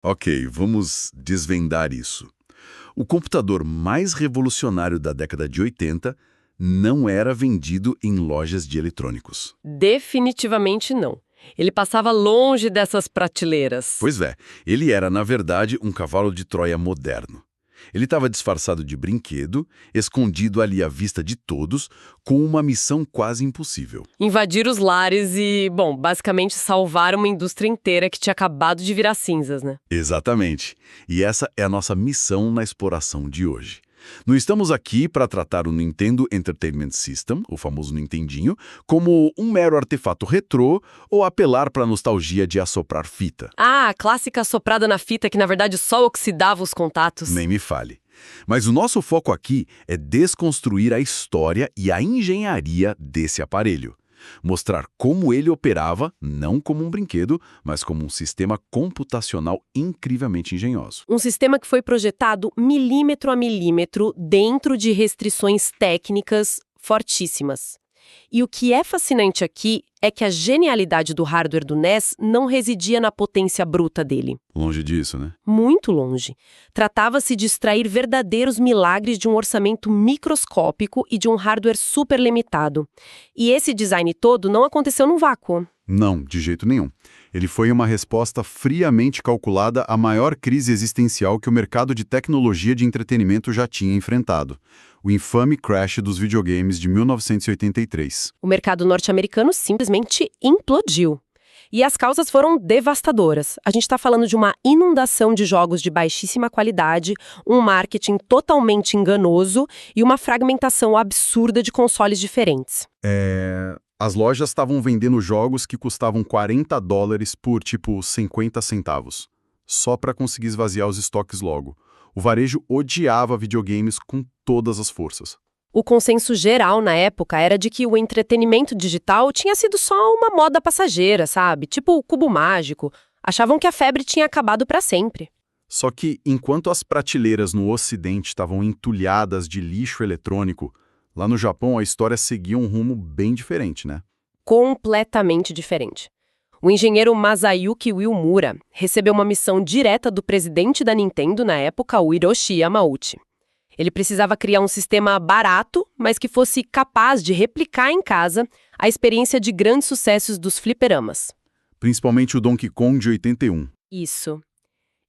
Ok, vamos desvendar isso. O computador mais revolucionário da década de 80 não era vendido em lojas de eletrônicos. Definitivamente não. Ele passava longe dessas prateleiras. Pois é, ele era, na verdade, um cavalo de Troia moderno. Ele estava disfarçado de brinquedo, escondido ali à vista de todos, com uma missão quase impossível. Invadir os lares e, bom, basicamente salvar uma indústria inteira que tinha acabado de virar cinzas, né? Exatamente. E essa é a nossa missão na exploração de hoje. Não estamos aqui para tratar o Nintendo Entertainment System, o famoso Nintendinho, como um mero artefato retrô ou apelar para a nostalgia de assoprar fita. Ah, a clássica soprada na fita que na verdade só oxidava os contatos. Nem me fale. Mas o nosso foco aqui é desconstruir a história e a engenharia desse aparelho. Mostrar como ele operava, não como um brinquedo, mas como um sistema computacional incrivelmente engenhoso. Um sistema que foi projetado milímetro a milímetro dentro de restrições técnicas fortíssimas. E o que é fascinante aqui é que a genialidade do hardware do NES não residia na potência bruta dele. Longe disso, né? Muito longe. Tratava-se de extrair verdadeiros milagres de um orçamento microscópico e de um hardware super limitado. E esse design todo não aconteceu num vácuo. Não, de jeito nenhum. Ele foi uma resposta friamente calculada à maior crise existencial que o mercado de tecnologia de entretenimento já tinha enfrentado. O infame crash dos videogames de 1983. O mercado norte-americano simplesmente implodiu. E as causas foram devastadoras. A gente está falando de uma inundação de jogos de baixíssima qualidade, um marketing totalmente enganoso e uma fragmentação absurda de consoles diferentes. As lojas estavam vendendo jogos que custavam $40 por, 50 centavos. Só para conseguir esvaziar os estoques logo. O varejo odiava videogames com todas as forças. O consenso geral na época era de que o entretenimento digital tinha sido só uma moda passageira, sabe? Tipo o cubo mágico. Achavam que a febre tinha acabado para sempre. Só que, enquanto as prateleiras no Ocidente estavam entulhadas de lixo eletrônico, lá no Japão a história seguia um rumo bem diferente, né? Completamente diferente. O engenheiro Masayuki Uemura recebeu uma missão direta do presidente da Nintendo na época, o Hiroshi Yamauchi. Ele precisava criar um sistema barato, mas que fosse capaz de replicar em casa a experiência de grandes sucessos dos fliperamas. Principalmente o Donkey Kong de 81. Isso.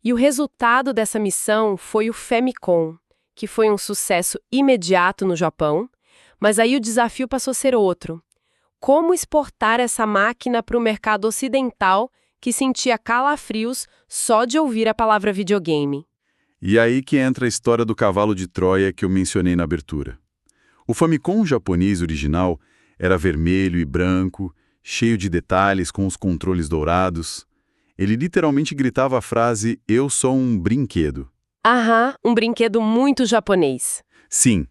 E o resultado dessa missão foi o Famicom, que foi um sucesso imediato no Japão, mas aí o desafio passou a ser outro. Como exportar essa máquina para o mercado ocidental que sentia calafrios só de ouvir a palavra videogame? E aí que entra a história do cavalo de Troia que eu mencionei na abertura. O Famicom japonês original era vermelho e branco, cheio de detalhes com os controles dourados. Ele literalmente gritava a frase "Eu sou um brinquedo". Aham, um brinquedo muito japonês. Sim.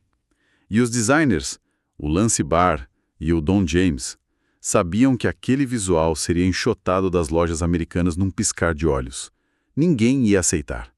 E os designers, o Lance Barr e o Don James, sabiam que aquele visual seria enxotado das lojas americanas num piscar de olhos. Ninguém ia aceitar.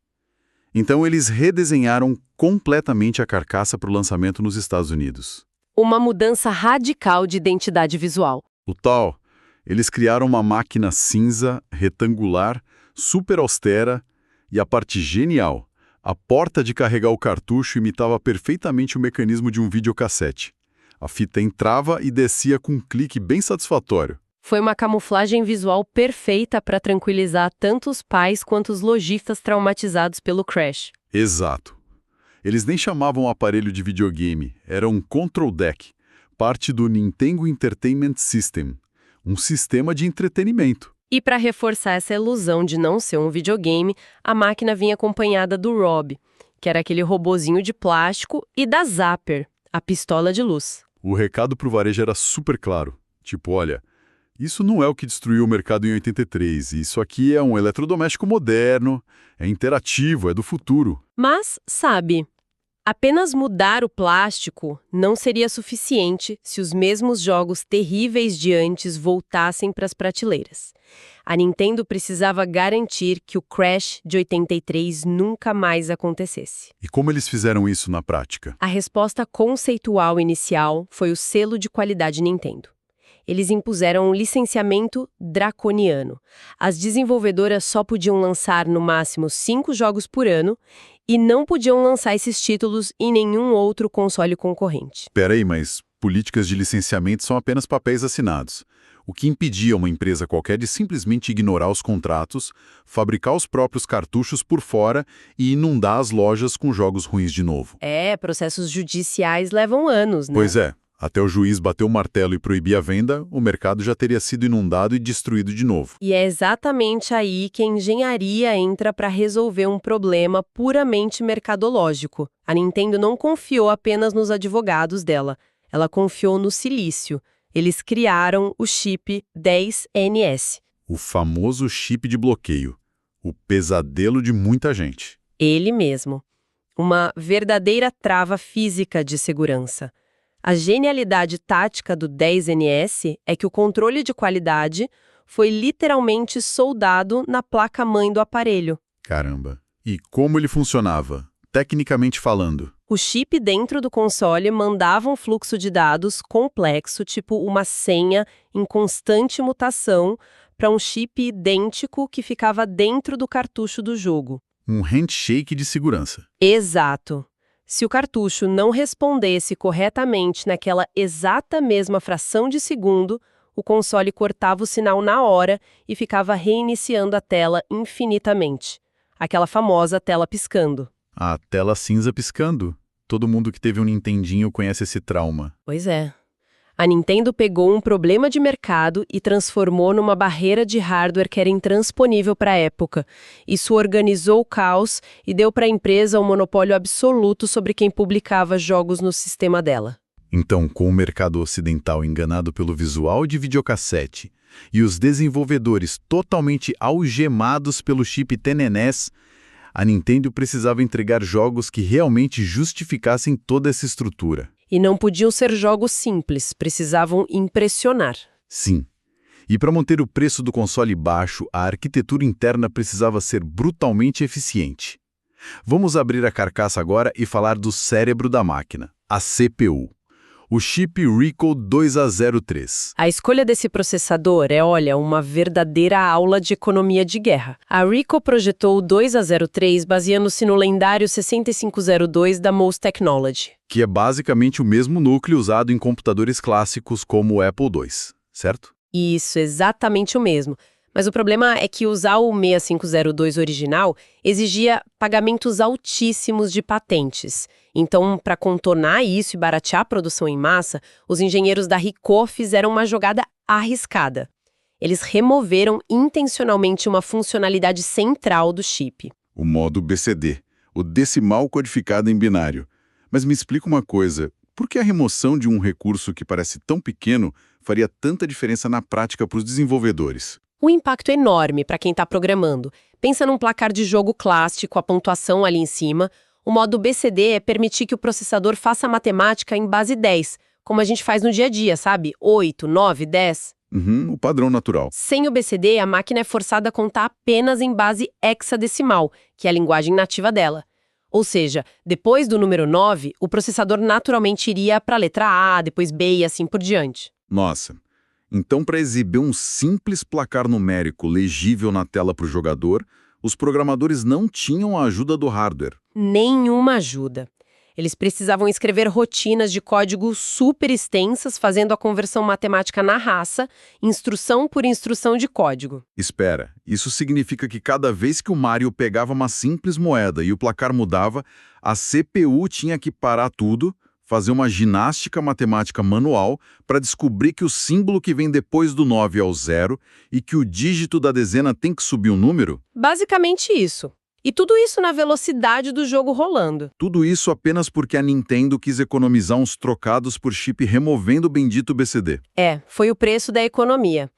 Então eles redesenharam completamente a carcaça para o lançamento nos Estados Unidos. Uma mudança radical de identidade visual. O tal, eles criaram uma máquina cinza, retangular, super austera e a parte genial, a porta de carregar o cartucho imitava perfeitamente o mecanismo de um videocassete. A fita entrava e descia com um clique bem satisfatório. Foi uma camuflagem visual perfeita para tranquilizar tanto os pais quanto os lojistas traumatizados pelo crash. Exato. Eles nem chamavam o aparelho de videogame, era um control deck, parte do Nintendo Entertainment System, um sistema de entretenimento. E para reforçar essa ilusão de não ser um videogame, a máquina vinha acompanhada do Rob, que era aquele robozinho de plástico, e da Zapper, a pistola de luz. O recado pro varejo era super claro. Tipo, olha, isso não é o que destruiu o mercado em 83. Isso aqui é um eletrodoméstico moderno, é interativo, é do futuro. Mas, sabe, apenas mudar o plástico não seria suficiente se os mesmos jogos terríveis de antes voltassem para as prateleiras. A Nintendo precisava garantir que o crash de 83 nunca mais acontecesse. E como eles fizeram isso na prática? A resposta conceitual inicial foi o selo de qualidade Nintendo. eles impuseram um licenciamento draconiano. As desenvolvedoras só podiam lançar no máximo 5 jogos por ano e não podiam lançar esses títulos em nenhum outro console concorrente. Peraí, mas políticas de licenciamento são apenas papéis assinados. O que impedia uma empresa qualquer de simplesmente ignorar os contratos, fabricar os próprios cartuchos por fora e inundar as lojas com jogos ruins de novo. Processos judiciais levam anos, né? Pois é, até o juiz bater o martelo e proibir a venda, o mercado já teria sido inundado e destruído de novo. E é exatamente aí que a engenharia entra para resolver um problema puramente mercadológico. A Nintendo não confiou apenas nos advogados dela, ela confiou no silício. Eles criaram o chip 10NS. O famoso chip de bloqueio. O pesadelo de muita gente. Ele mesmo. Uma verdadeira trava física de segurança. A genialidade tática do 10NS é que o controle de qualidade foi literalmente soldado na placa-mãe do aparelho. Caramba. E como ele funcionava, tecnicamente falando? O chip dentro do console mandava um fluxo de dados complexo, tipo uma senha em constante mutação, para um chip idêntico que ficava dentro do cartucho do jogo. Um handshake de segurança. Exato. Se o cartucho não respondesse corretamente naquela exata mesma fração de segundo, o console cortava o sinal na hora e ficava reiniciando a tela infinitamente. Aquela famosa tela piscando. A tela cinza piscando. Todo mundo que teve um Nintendinho conhece esse trauma. Pois é. A Nintendo pegou um problema de mercado e transformou numa barreira de hardware que era intransponível para a época. Isso organizou o caos e deu para a empresa um monopólio absoluto sobre quem publicava jogos no sistema dela. Então, com o mercado ocidental enganado pelo visual de videocassete e os desenvolvedores totalmente algemados pelo chip TNES, a Nintendo precisava entregar jogos que realmente justificassem toda essa estrutura. E não podiam ser jogos simples, precisavam impressionar. Sim. E para manter o preço do console baixo, a arquitetura interna precisava ser brutalmente eficiente. Vamos abrir a carcaça agora e falar do cérebro da máquina, a CPU. O chip Ricoh 2A03. A escolha desse processador é, uma verdadeira aula de economia de guerra. A Ricoh projetou o 2A03 baseando-se no lendário 6502 da MOS Technology. Que é basicamente o mesmo núcleo usado em computadores clássicos como o Apple II, certo? Isso, exatamente o mesmo. Mas o problema é que usar o 6502 original exigia pagamentos altíssimos de patentes. Então, para contornar isso e baratear a produção em massa, os engenheiros da Ricoh fizeram uma jogada arriscada. Eles removeram intencionalmente uma funcionalidade central do chip. O modo BCD, o decimal codificado em binário. Mas me explica uma coisa, por que a remoção de um recurso que parece tão pequeno faria tanta diferença na prática para os desenvolvedores? O impacto é enorme para quem está programando. Pensa num placar de jogo clássico, a pontuação ali em cima. O modo BCD é permitir que o processador faça matemática em base 10, como a gente faz no dia a dia, sabe? 8, 9, 10. O padrão natural. Sem o BCD, a máquina é forçada a contar apenas em base hexadecimal, que é a linguagem nativa dela. Ou seja, depois do número 9, o processador naturalmente iria para a letra A, depois B e assim por diante. Nossa. Então, para exibir um simples placar numérico legível na tela para o jogador, os programadores não tinham a ajuda do hardware. Nenhuma ajuda. Eles precisavam escrever rotinas de código super extensas, fazendo a conversão matemática na raça, instrução por instrução de código. Espera, isso significa que cada vez que o Mario pegava uma simples moeda e o placar mudava, a CPU tinha que parar tudo, fazer uma ginástica matemática manual para descobrir que o símbolo que vem depois do 9 é o 0 e que o dígito da dezena tem que subir um número? Basicamente isso. E tudo isso na velocidade do jogo rolando. Tudo isso apenas porque a Nintendo quis economizar uns trocados por chip removendo o bendito BCD. Foi o preço da economia.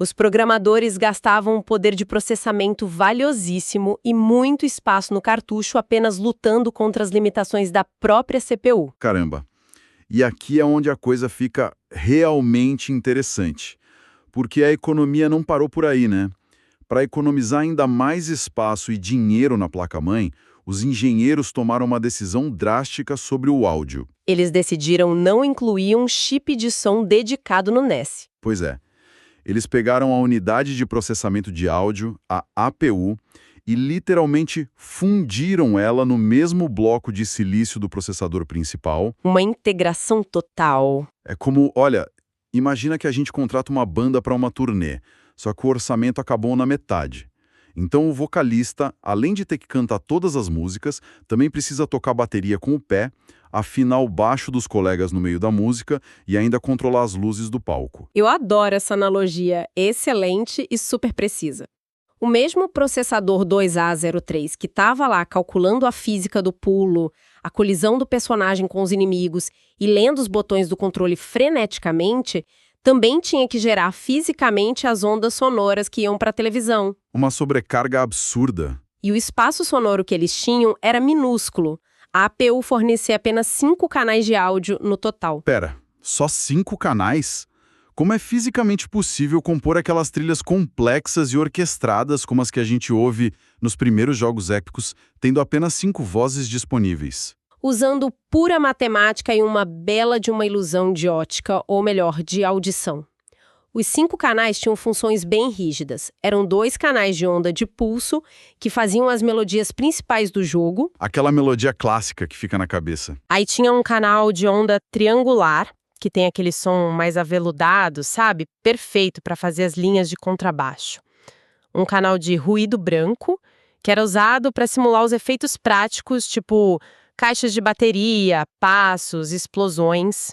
Os programadores gastavam um poder de processamento valiosíssimo e muito espaço no cartucho apenas lutando contra as limitações da própria CPU. Caramba. E aqui é onde a coisa fica realmente interessante. Porque a economia não parou por aí, né? Para economizar ainda mais espaço e dinheiro na placa-mãe, os engenheiros tomaram uma decisão drástica sobre o áudio. Eles decidiram não incluir um chip de som dedicado no NES. Pois é. Eles pegaram a unidade de processamento de áudio, a APU, e literalmente fundiram ela no mesmo bloco de silício do processador principal. Uma integração total. É como, olha, imagina que a gente contrata uma banda para uma turnê, só que o orçamento acabou na metade. Então o vocalista, além de ter que cantar todas as músicas, também precisa tocar bateria com o pé, afinar o baixo dos colegas no meio da música e ainda controlar as luzes do palco. Eu adoro essa analogia, excelente e super precisa. O mesmo processador 2A03 que estava lá calculando a física do pulo, a colisão do personagem com os inimigos e lendo os botões do controle freneticamente, também tinha que gerar fisicamente as ondas sonoras que iam para a televisão. Uma sobrecarga absurda. E o espaço sonoro que eles tinham era minúsculo. A APU fornecia apenas 5 canais de áudio no total. Pera, só 5 canais? Como é fisicamente possível compor aquelas trilhas complexas e orquestradas como as que a gente ouve nos primeiros jogos épicos, tendo apenas 5 vozes disponíveis? Usando pura matemática e uma bela de uma ilusão de ótica, ou melhor, de audição. Os 5 canais tinham funções bem rígidas. Eram 2 canais de onda de pulso, que faziam as melodias principais do jogo. Aquela melodia clássica que fica na cabeça. Aí tinha um canal de onda triangular, que tem aquele som mais aveludado, sabe? Perfeito para fazer as linhas de contrabaixo. Um canal de ruído branco, que era usado para simular os efeitos práticos, tipo caixas de bateria, passos, explosões.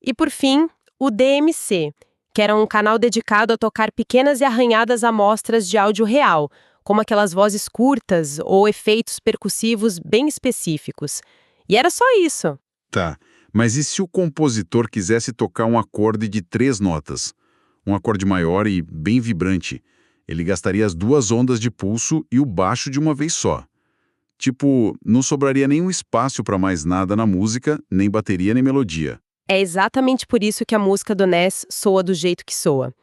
E, por fim, o DMC, que era um canal dedicado a tocar pequenas e arranhadas amostras de áudio real, como aquelas vozes curtas ou efeitos percussivos bem específicos. E era só isso. Tá, mas e se o compositor quisesse tocar um acorde de 3 notas? Um acorde maior e bem vibrante. Ele gastaria as 2 ondas de pulso e o baixo de uma vez só. Tipo, não sobraria nenhum espaço para mais nada na música, nem bateria nem melodia. É exatamente por isso que a música do NES soa do jeito que soa.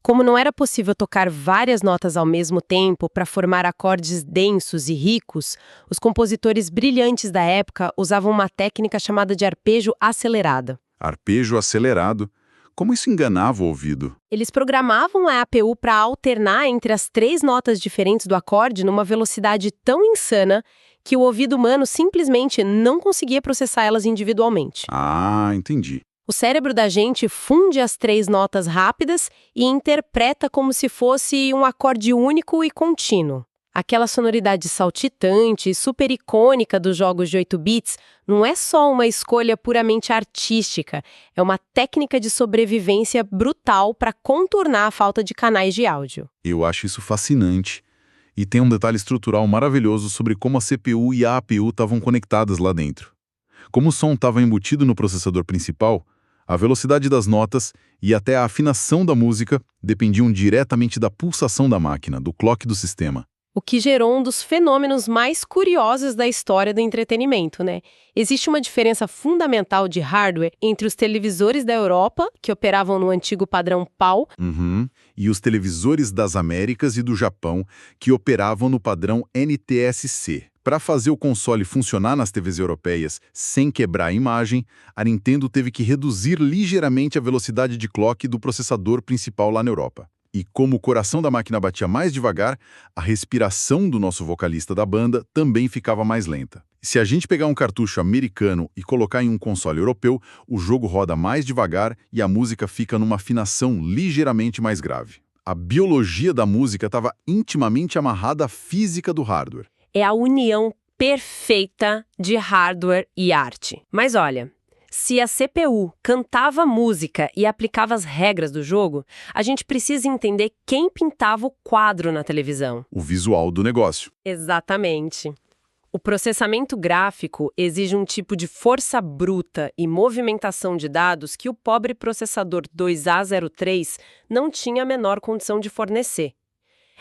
Como não era possível tocar várias notas ao mesmo tempo para formar acordes densos e ricos, os compositores brilhantes da época usavam uma técnica chamada de arpejo acelerado. Arpejo acelerado? Como isso enganava o ouvido? Eles programavam a APU para alternar entre as 3 notas diferentes do acorde numa velocidade tão insana que o ouvido humano simplesmente não conseguia processar elas individualmente. Ah, entendi. O cérebro da gente funde as 3 notas rápidas e interpreta como se fosse um acorde único e contínuo. Aquela sonoridade saltitante e super icônica dos jogos de 8 bits não é só uma escolha puramente artística, é uma técnica de sobrevivência brutal para contornar a falta de canais de áudio. Eu acho isso fascinante. E tem um detalhe estrutural maravilhoso sobre como a CPU e a APU estavam conectadas lá dentro. Como o som estava embutido no processador principal, a velocidade das notas e até a afinação da música dependiam diretamente da pulsação da máquina, do clock do sistema. O que gerou um dos fenômenos mais curiosos da história do entretenimento, né? Existe uma diferença fundamental de hardware entre os televisores da Europa, que operavam no antigo padrão PAL, e os televisores das Américas e do Japão, que operavam no padrão NTSC. Para fazer o console funcionar nas TVs europeias sem quebrar a imagem, a Nintendo teve que reduzir ligeiramente a velocidade de clock do processador principal lá na Europa. E como o coração da máquina batia mais devagar, a respiração do nosso vocalista da banda também ficava mais lenta. Se a gente pegar um cartucho americano e colocar em um console europeu, o jogo roda mais devagar e a música fica numa afinação ligeiramente mais grave. A biologia da música estava intimamente amarrada à física do hardware. É a união perfeita de hardware e arte. Mas olha, se a CPU cantava música e aplicava as regras do jogo, a gente precisa entender quem pintava o quadro na televisão. O visual do negócio. Exatamente. O processamento gráfico exige um tipo de força bruta e movimentação de dados que o pobre processador 2A03 não tinha a menor condição de fornecer.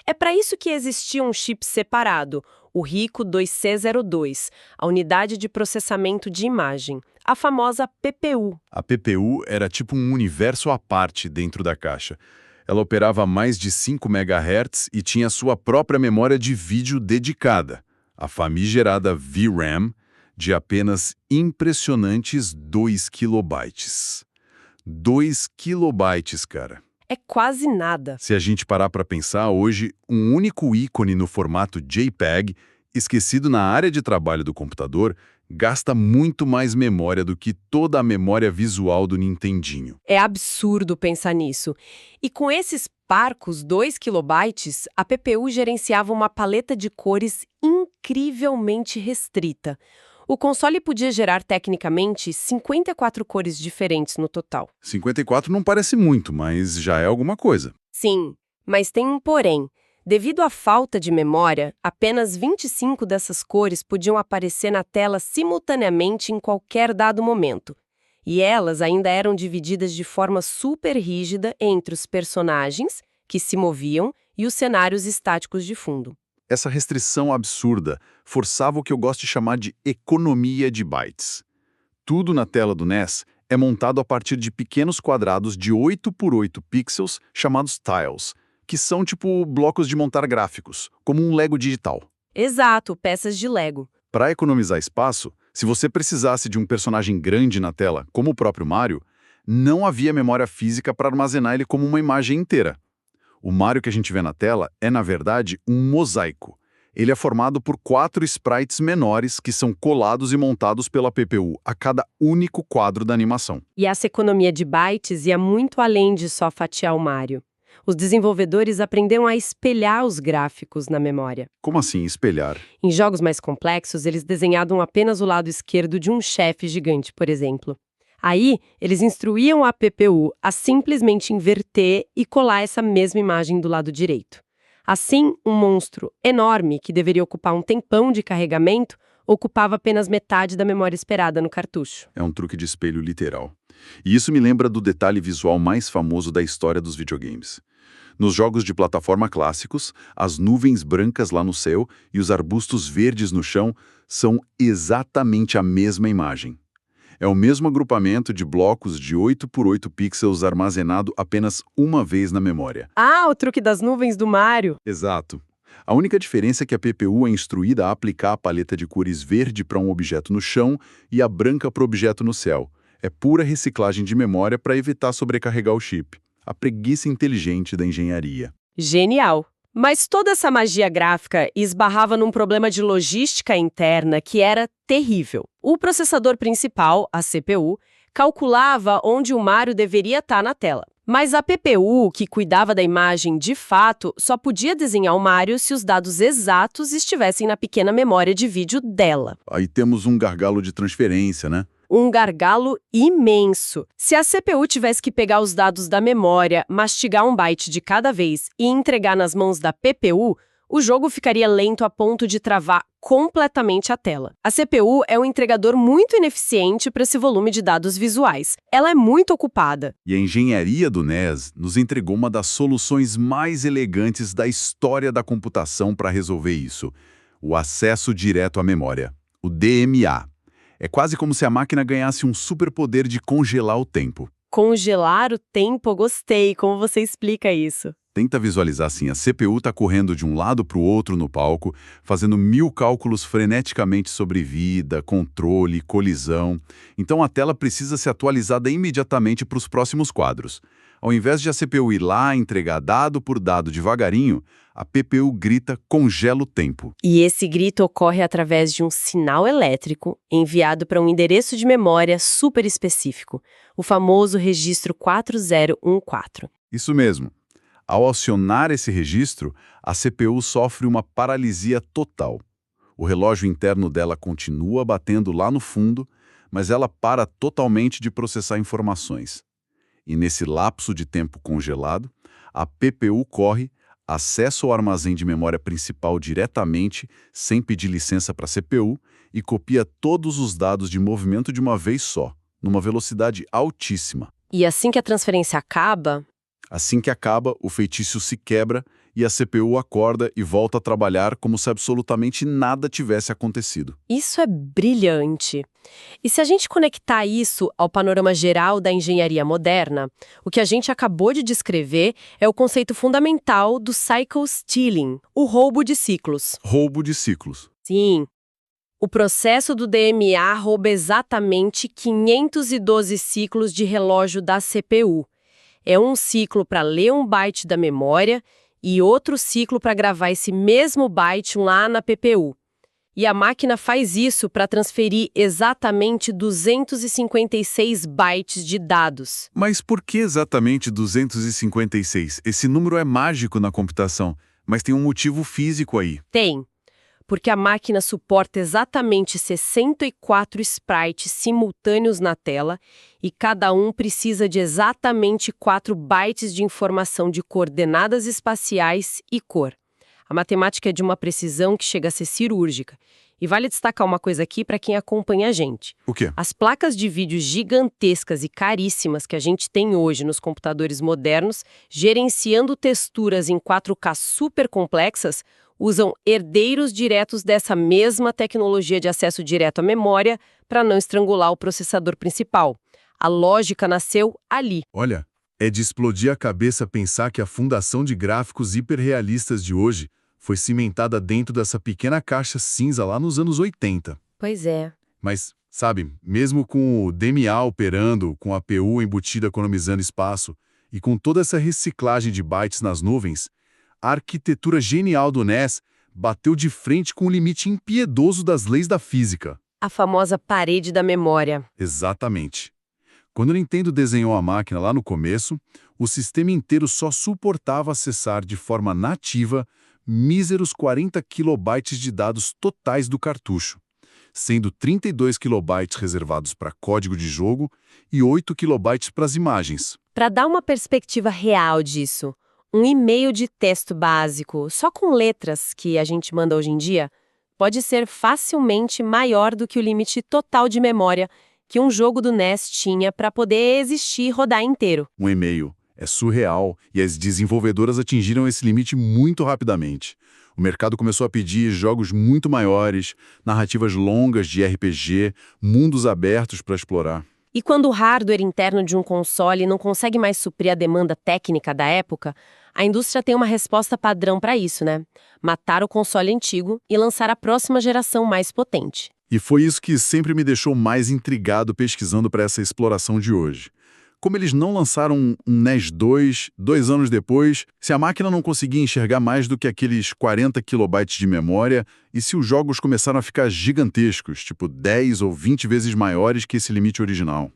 É para isso que existia um chip separado, o RICO 2C02, a unidade de processamento de imagem, a famosa PPU. A PPU era tipo um universo à parte dentro da caixa. Ela operava a mais de 5 MHz e tinha sua própria memória de vídeo dedicada. a famigerada VRAM, de apenas impressionantes 2 kilobytes. 2 kilobytes, cara. É quase nada. Se a gente parar para pensar, hoje, um único ícone no formato JPEG, esquecido na área de trabalho do computador, gasta muito mais memória do que toda a memória visual do Nintendinho. É absurdo pensar nisso. E com esses parcos 2 kilobytes, a PPU gerenciava uma paleta de cores incrivelmente restrita. O console podia gerar, tecnicamente, 54 cores diferentes no total. 54 não parece muito, mas já é alguma coisa. Sim, mas tem um porém. Devido à falta de memória, apenas 25 dessas cores podiam aparecer na tela simultaneamente em qualquer dado momento. E elas ainda eram divididas de forma super rígida entre os personagens, que se moviam, e os cenários estáticos de fundo. Essa restrição absurda forçava o que eu gosto de chamar de economia de bytes. Tudo na tela do NES é montado a partir de pequenos quadrados de 8 por 8 pixels chamados tiles, que são tipo blocos de montar gráficos, como um Lego digital. Exato, peças de Lego. Para economizar espaço, se você precisasse de um personagem grande na tela, como o próprio Mario, não havia memória física para armazenar ele como uma imagem inteira. O Mario que a gente vê na tela é, na verdade, um mosaico. Ele é formado por 4 sprites menores que são colados e montados pela PPU a cada único quadro da animação. E essa economia de bytes ia muito além de só fatiar o Mario. Os desenvolvedores aprenderam a espelhar os gráficos na memória. Como assim, espelhar? Em jogos mais complexos, eles desenhavam apenas o lado esquerdo de um chefe gigante, por exemplo. Aí, eles instruíam a PPU a simplesmente inverter e colar essa mesma imagem do lado direito. Assim, um monstro enorme, que deveria ocupar um tempão de carregamento, ocupava apenas metade da memória esperada no cartucho. É um truque de espelho literal. E isso me lembra do detalhe visual mais famoso da história dos videogames. Nos jogos de plataforma clássicos, as nuvens brancas lá no céu e os arbustos verdes no chão são exatamente a mesma imagem. É o mesmo agrupamento de blocos de 8 por 8 pixels armazenado apenas uma vez na memória. Ah, o truque das nuvens do Mario! Exato. A única diferença é que a PPU é instruída a aplicar a paleta de cores verde para um objeto no chão e a branca para o objeto no céu. É pura reciclagem de memória para evitar sobrecarregar o chip. A preguiça inteligente da engenharia. Genial! Mas toda essa magia gráfica esbarrava num problema de logística interna que era terrível. O processador principal, a CPU, calculava onde o Mario deveria estar na tela. Mas a PPU, que cuidava da imagem de fato, só podia desenhar o Mario se os dados exatos estivessem na pequena memória de vídeo dela. Aí temos um gargalo de transferência, né? Um gargalo imenso. Se a CPU tivesse que pegar os dados da memória, mastigar um byte de cada vez e entregar nas mãos da PPU, o jogo ficaria lento a ponto de travar completamente a tela. A CPU é um entregador muito ineficiente para esse volume de dados visuais. Ela é muito ocupada. E a engenharia do NES nos entregou uma das soluções mais elegantes da história da computação para resolver isso: o acesso direto à memória, o DMA. É quase como se a máquina ganhasse um superpoder de congelar o tempo. Congelar o tempo, gostei. Como você explica isso? Tenta visualizar assim, a CPU está correndo de um lado para o outro no palco, fazendo 1000 cálculos freneticamente sobre vida, controle, colisão. Então a tela precisa ser atualizada imediatamente para os próximos quadros. Ao invés de a CPU ir lá entregar dado por dado devagarinho, a PPU grita "congela o tempo". E esse grito ocorre através de um sinal elétrico enviado para um endereço de memória super específico, o famoso registro 4014. Isso mesmo. Ao acionar esse registro, a CPU sofre uma paralisia total. O relógio interno dela continua batendo lá no fundo, mas ela para totalmente de processar informações. E nesse lapso de tempo congelado, a PPU corre, acessa o armazém de memória principal diretamente, sem pedir licença para a CPU, e copia todos os dados de movimento de uma vez só, numa velocidade altíssima. E assim que a transferência acaba... Assim que acaba, o feitiço se quebra e a CPU acorda e volta a trabalhar como se absolutamente nada tivesse acontecido. Isso é brilhante. E se a gente conectar isso ao panorama geral da engenharia moderna, o que a gente acabou de descrever é o conceito fundamental do cycle stealing, o roubo de ciclos. Roubo de ciclos. Sim. O processo do DMA rouba exatamente 512 ciclos de relógio da CPU. É um ciclo para ler um byte da memória e outro ciclo para gravar esse mesmo byte lá na PPU. E a máquina faz isso para transferir exatamente 256 bytes de dados. Mas por que exatamente 256? Esse número é mágico na computação, mas tem um motivo físico aí. Tem, porque a máquina suporta exatamente 64 sprites simultâneos na tela e cada um precisa de exatamente 4 bytes de informação de coordenadas espaciais e cor. A matemática é de uma precisão que chega a ser cirúrgica. E vale destacar uma coisa aqui para quem acompanha a gente. O quê? As placas de vídeo gigantescas e caríssimas que a gente tem hoje nos computadores modernos, gerenciando texturas em 4K super complexas, usam herdeiros diretos dessa mesma tecnologia de acesso direto à memória para não estrangular o processador principal. A lógica nasceu ali. Olha, é de explodir a cabeça pensar que a fundação de gráficos hiperrealistas de hoje foi cimentada dentro dessa pequena caixa cinza lá nos anos 80. Pois é. Mas, sabe, mesmo com o DMA operando, com a APU embutida economizando espaço e com toda essa reciclagem de bytes nas nuvens, a arquitetura genial do NES bateu de frente com o limite impiedoso das leis da física. A famosa parede da memória. Exatamente. Quando o Nintendo desenhou a máquina lá no começo, o sistema inteiro só suportava acessar de forma nativa míseros 40 kilobytes de dados totais do cartucho, sendo 32 kilobytes reservados para código de jogo e 8 kilobytes para as imagens. Para dar uma perspectiva real disso, um e-mail de texto básico, só com letras que a gente manda hoje em dia, pode ser facilmente maior do que o limite total de memória que um jogo do NES tinha para poder existir e rodar inteiro. Um e-mail é surreal e as desenvolvedoras atingiram esse limite muito rapidamente. O mercado começou a pedir jogos muito maiores, narrativas longas de RPG, mundos abertos para explorar. E quando o hardware interno de um console não consegue mais suprir a demanda técnica da época, a indústria tem uma resposta padrão para isso, né? Matar o console antigo e lançar a próxima geração mais potente. E foi isso que sempre me deixou mais intrigado pesquisando para essa exploração de hoje. Como eles não lançaram um NES 2, 2 anos depois, se a máquina não conseguia enxergar mais do que aqueles 40 kilobytes de memória, e se os jogos começaram a ficar gigantescos, tipo 10 ou 20 vezes maiores que esse limite original?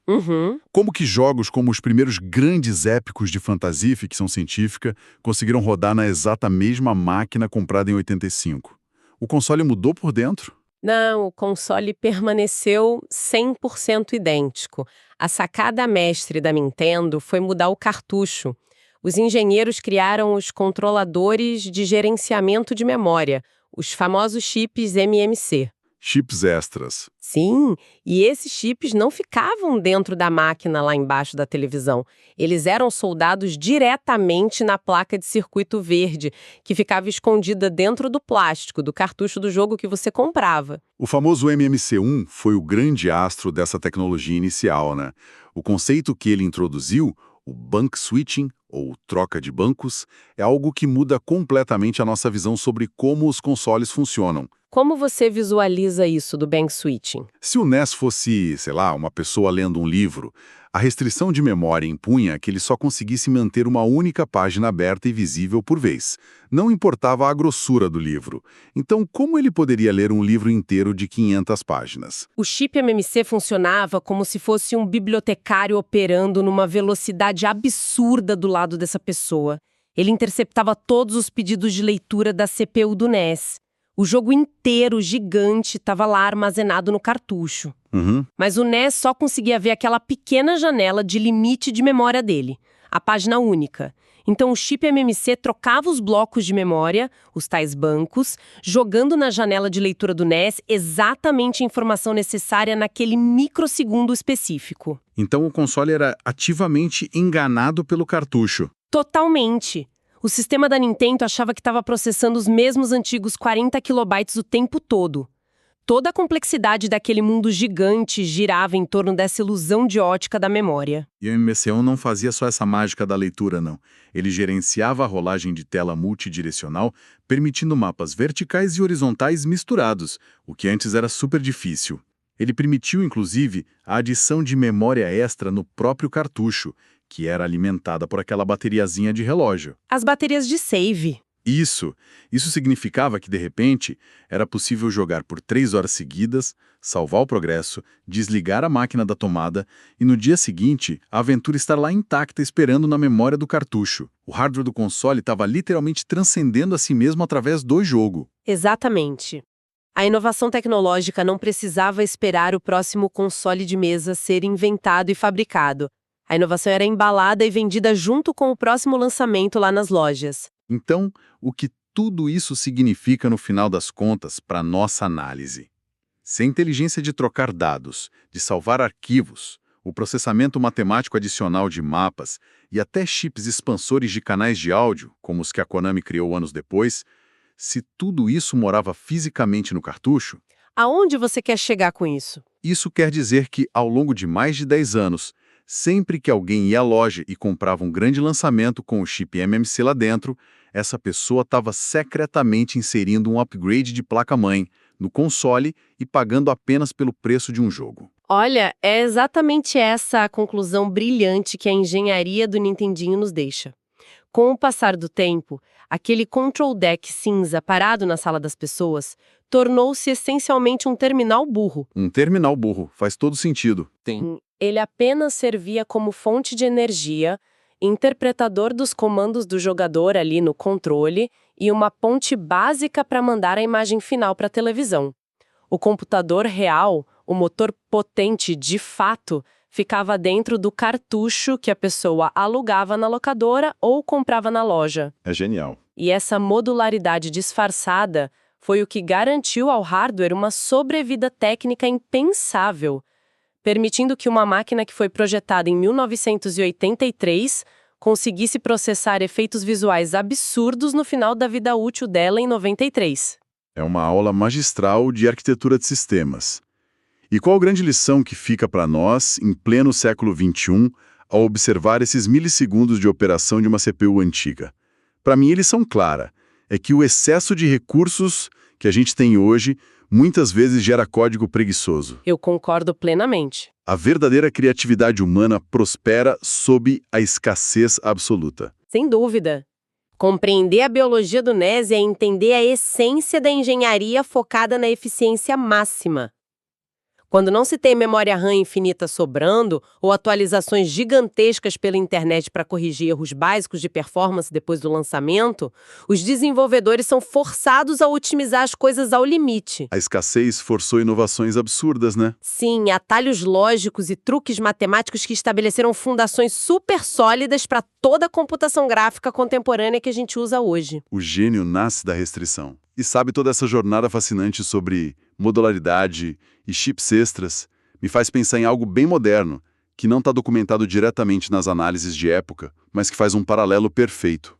Como que jogos como os primeiros grandes épicos de fantasia e ficção científica conseguiram rodar na exata mesma máquina comprada em 85? O console mudou por dentro? Não, o console permaneceu 100% idêntico. A sacada mestre da Nintendo foi mudar o cartucho. Os engenheiros criaram os controladores de gerenciamento de memória, os famosos chips MMC. Chips extras. Sim, e esses chips não ficavam dentro da máquina lá embaixo da televisão. Eles eram soldados diretamente na placa de circuito verde, que ficava escondida dentro do plástico, do cartucho do jogo que você comprava. O famoso MMC1 foi o grande astro dessa tecnologia inicial, né? O conceito que ele introduziu, o bank switching, ou troca de bancos, é algo que muda completamente a nossa visão sobre como os consoles funcionam. Como você visualiza isso do bank switching? Se o NES fosse, sei lá, uma pessoa lendo um livro, a restrição de memória impunha que ele só conseguisse manter uma única página aberta e visível por vez. Não importava a grossura do livro. Então, como ele poderia ler um livro inteiro de 500 páginas? O chip MMC funcionava como se fosse um bibliotecário operando numa velocidade absurda do lado dessa pessoa. Ele interceptava todos os pedidos de leitura da CPU do NES. O jogo inteiro, gigante, estava lá armazenado no cartucho. Mas o NES só conseguia ver aquela pequena janela de limite de memória dele, a página única. Então o chip MMC trocava os blocos de memória, os tais bancos, jogando na janela de leitura do NES exatamente a informação necessária naquele microsegundo específico. Então o console era ativamente enganado pelo cartucho. Totalmente. O sistema da Nintendo achava que estava processando os mesmos antigos 40 kilobytes o tempo todo. Toda a complexidade daquele mundo gigante girava em torno dessa ilusão de ótica da memória. E o MCU não fazia só essa mágica da leitura, não. Ele gerenciava a rolagem de tela multidirecional, permitindo mapas verticais e horizontais misturados, o que antes era super difícil. Ele permitiu, inclusive, a adição de memória extra no próprio cartucho, que era alimentada por aquela bateriazinha de relógio. As baterias de save. Isso significava que, de repente, era possível jogar por 3 horas seguidas, salvar o progresso, desligar a máquina da tomada e, no dia seguinte, a aventura estar lá intacta esperando na memória do cartucho. O hardware do console estava literalmente transcendendo a si mesmo através do jogo. Exatamente. A inovação tecnológica não precisava esperar o próximo console de mesa ser inventado e fabricado. A inovação era embalada e vendida junto com o próximo lançamento lá nas lojas. Então, o que tudo isso significa no final das contas para nossa análise? Se a inteligência de trocar dados, de salvar arquivos, o processamento matemático adicional de mapas e até chips expansores de canais de áudio, como os que a Konami criou anos depois, se tudo isso morava fisicamente no cartucho, Aonde você quer chegar com isso? isso quer dizer que, ao longo de mais de 10 anos, sempre que alguém ia à loja e comprava um grande lançamento com o chip MMC lá dentro, essa pessoa estava secretamente inserindo um upgrade de placa-mãe no console e pagando apenas pelo preço de um jogo. Olha, é exatamente essa a conclusão brilhante que a engenharia do Nintendinho nos deixa. Com o passar do tempo, aquele control deck cinza parado na sala das pessoas tornou-se essencialmente um terminal burro. Um terminal burro, faz todo sentido. Ele apenas servia como fonte de energia, interpretador dos comandos do jogador ali no controle e uma ponte básica para mandar a imagem final para a televisão. O computador real, o motor potente de fato, ficava dentro do cartucho que a pessoa alugava na locadora ou comprava na loja. É genial. E essa modularidade disfarçada foi o que garantiu ao hardware uma sobrevida técnica impensável, permitindo que uma máquina que foi projetada em 1983 conseguisse processar efeitos visuais absurdos no final da vida útil dela em 93. É uma aula magistral de arquitetura de sistemas. E qual a grande lição que fica para nós, em pleno século XXI, ao observar esses milissegundos de operação de uma CPU antiga? Para mim, eles são clara. É que o excesso de recursos que a gente tem hoje muitas vezes gera código preguiçoso. Eu concordo plenamente. A verdadeira criatividade humana prospera sob a escassez absoluta. Sem dúvida. Compreender a biologia do NES é entender a essência da engenharia focada na eficiência máxima. Quando não se tem memória RAM infinita sobrando ou atualizações gigantescas pela internet para corrigir erros básicos de performance depois do lançamento, os desenvolvedores são forçados a otimizar as coisas ao limite. A escassez forçou inovações absurdas, né? Sim, atalhos lógicos e truques matemáticos que estabeleceram fundações super sólidas para toda a computação gráfica contemporânea que a gente usa hoje. O gênio nasce da restrição. E sabe, toda essa jornada fascinante sobre modularidade e chips extras me faz pensar em algo bem moderno, que não está documentado diretamente nas análises de época, mas que faz um paralelo perfeito.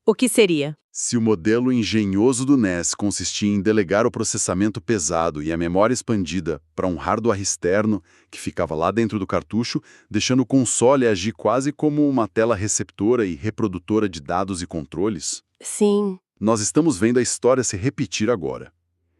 O que seria? Se o modelo engenhoso do NES consistia em delegar o processamento pesado e a memória expandida para um hardware externo que ficava lá dentro do cartucho, deixando o console agir quase como uma tela receptora e reprodutora de dados e controles, Sim. nós estamos vendo a história se repetir agora.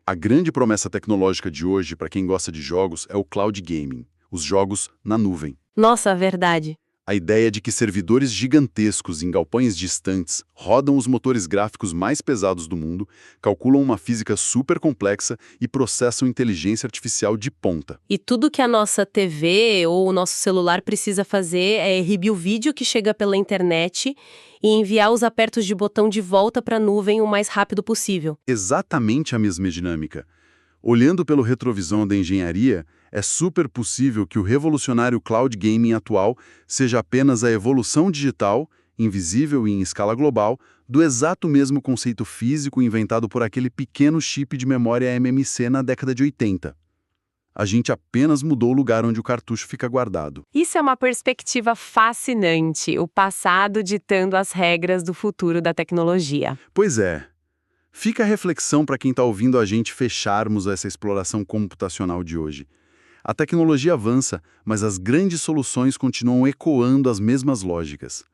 A grande promessa tecnológica de hoje para quem gosta de jogos é o cloud gaming, os jogos na nuvem. Nossa, verdade. A ideia de que servidores gigantescos em galpões distantes rodam os motores gráficos mais pesados do mundo, calculam uma física super complexa e processam inteligência artificial de ponta. E tudo que a nossa TV ou o nosso celular precisa fazer é exibir o vídeo que chega pela internet e enviar os apertos de botão de volta para a nuvem o mais rápido possível. Exatamente a mesma dinâmica. Olhando pelo retrovisão da engenharia, é super possível que o revolucionário cloud gaming atual seja apenas a evolução digital, invisível e em escala global, do exato mesmo conceito físico inventado por aquele pequeno chip de memória MMC na década de 80. A gente apenas mudou o lugar onde o cartucho fica guardado. Isso é uma perspectiva fascinante, o passado ditando as regras do futuro da tecnologia. Pois é. Fica a reflexão para quem está ouvindo a gente fecharmos essa exploração computacional de hoje. A tecnologia avança, mas as grandes soluções continuam ecoando as mesmas lógicas.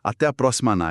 Até a próxima análise.